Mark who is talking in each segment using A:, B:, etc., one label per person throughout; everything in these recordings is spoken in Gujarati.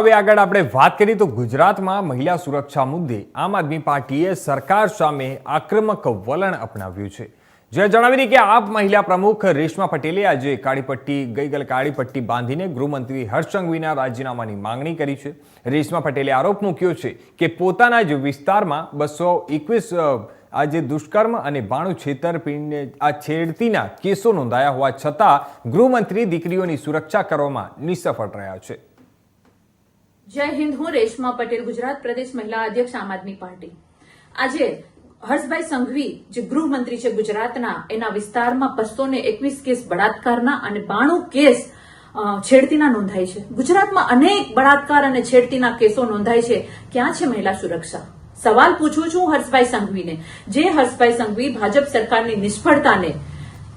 A: હવે આગળ આપણે વાત કરીએ તો ગુજરાતમાં મહિલા સુરક્ષા મુદ્દે આમ આદમી પાર્ટીએ સરકાર સામે આક્રમક વલણ અપનાવ્યું છે। જે જણાવી દીધી કે આપ મહિલા પ્રમુખ રેશમા પટેલે આજે ગઈકાલે કાળી પટ્ટી બાંધીને ગૃહમંત્રી હર્ષ સંઘવીના રાજીનામાની માંગણી કરી છે। રેશમા પટેલે આરોપ મૂક્યો છે કે પોતાના જ વિસ્તારમાં 221 આજે દુષ્કર્મ અને 92 છેડતીના કેસો નોંધાયા હોવા છતાં ગૃહમંત્રી દીકરીઓની સુરક્ષા કરવામાં નિષ્ફળ રહ્યા છે।
B: જય હિન્દ। હું રેશમા પટેલ, ગુજરાત પ્રદેશ મહિલા અધ્યક્ષ આમ આદમી પાર્ટી। આજે હર્ષભાઈ સંઘવી જે ગૃહમંત્રી છે ગુજરાતના, એના વિસ્તારમાં 221 કેસ બળાત્કારના અને 92 કેસ છેડતીના નોંધાય છે। ગુજરાતમાં અનેક બળાત્કાર અને છેડતીના કેસો નોંધાય છે। ક્યાં છે મહિલા સુરક્ષા? સવાલ પૂછું છું હર્ષભાઈ સંઘવીને। જે હર્ષભાઈ સંઘવી ભાજપ સરકારની નિષ્ફળતાને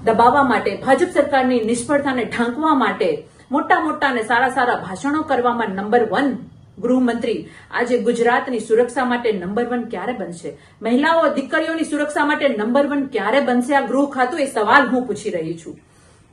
B: દબાવવા માટે, ભાજપ સરકારની નિષ્ફળતાને ઢાંકવા માટે મોટા અને સારા ભાષણો કરવામાં નંબર 1 ગૃહમંત્રી આજે ગુજરાતની સુરક્ષા માટે નંબર 1 ક્યારે બનશે? મહિલાઓ, દીકરીઓની સુરક્ષા માટે નંબર 1 ક્યારે બનશે આ ગૃહ ખાતું? એ સવાલ હું પૂછી રહી છું।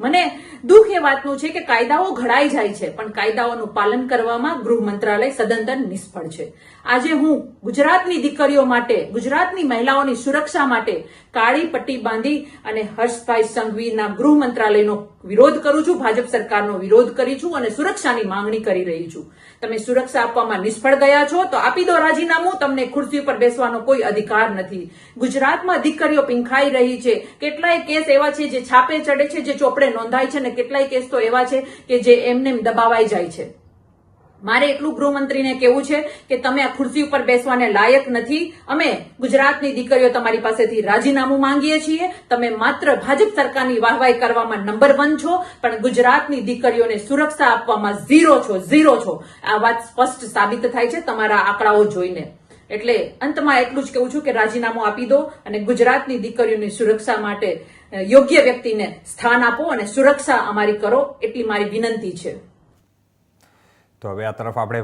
B: મને દુઃખ એ વાતનું છે કે કાયદાઓ ઘડાઈ જાય છે, પણ કાયદાઓનું પાલન કરવામાં ગૃહ મંત્રાલય સદંતર નિષ્ફળ છે। આજે હું ગુજરાતની દીકરીઓ માટે, ગુજરાતની મહિલાઓની સુરક્ષા માટે કાળી પટ્ટી બાંધી અને હર્ષભાઈ સંઘવીના ગૃહ મંત્રાલયનો વિરોધ કરું છું, ભાજપ સરકારનો વિરોધ કરી છું અને સુરક્ષાની માંગણી કરી રહી છું। તમે સુરક્ષા આપવામાં નિષ્ફળ ગયા છો તો આપી દો રાજીનામું। તમને ખુરશી ઉપર બેસવાનો કોઈ અધિકાર નથી। ગુજરાતમાં દીકરીઓ પીંખાઈ રહી છે। કેટલાય કેસ એવા છે જે છાપે ચડે છે, જે ચોપડે નોંધાય છે, અને કેટલાય કેસ તો એવા છે કે જે એમને દબાવાઈ જાય છે। મારે એટલું ગૃહમંત્રીને કહેવું છે કે તમે આ ખુરશી ઉપર બેસવાને લાયક નથી। અમે ગુજરાતની દીકરીઓ તમારી પાસેથી રાજીનામું માંગીએ છીએ। તમે માત્ર ભાજપ સરકારની વાહવાઈ કરવામાં નંબર 1 છો, પણ ગુજરાતની દીકરીઓને સુરક્ષા આપવામાં ઝીરો છો। આ વાત સ્પષ્ટ સાબિત થાય છે તમારા આંકડાઓ જોઈને। એટલે અંતમાં એટલું જ કહું છું કે રાજીનામું આપી દો અને ગુજરાતની દીકરીઓની સુરક્ષા માટે યોગ્ય વ્યક્તિને સ્થાન આપો અને સુરક્ષા અમારી કરો, એટલી મારી વિનંતી છે।
A: તો હવે આ તરફ આપણે